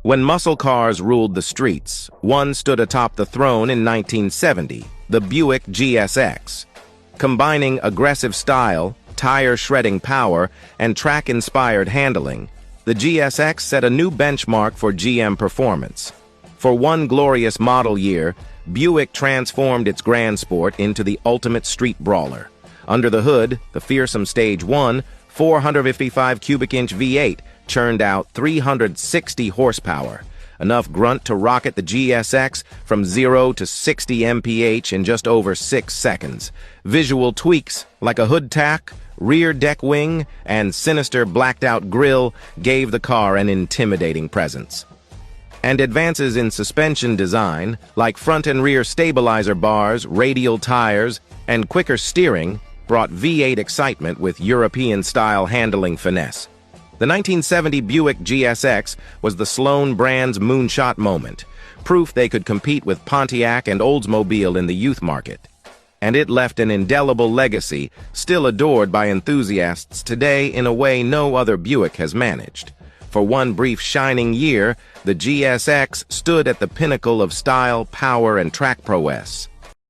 When muscle cars ruled the streets, one stood atop the throne in 1970, the Buick GSX. Combining aggressive style, tire-shredding power, and track-inspired handling, the GSX set a new benchmark for GM performance. For one glorious model year, Buick transformed its Grand Sport into the ultimate street brawler. Under the hood, the fearsome Stage 1, 455 cubic inch V8 churned out 360 horsepower, enough grunt to rocket the GSX from 0 to 60 mph in just over 6 seconds. Visual tweaks like a hood tack, rear deck wing, and sinister blacked-out grille gave the car an intimidating presence. And advances in suspension design, like front and rear stabilizer bars, radial tires, and quicker steering, brought V8 excitement with European-style handling finesse. The 1970 Buick GSX was the Sloan brand's moonshot moment, proof they could compete with Pontiac and Oldsmobile in the youth market. And it left an indelible legacy, still adored by enthusiasts today in a way no other Buick has managed. For one brief shining year, the GSX stood at the pinnacle of style, power, and track prowess.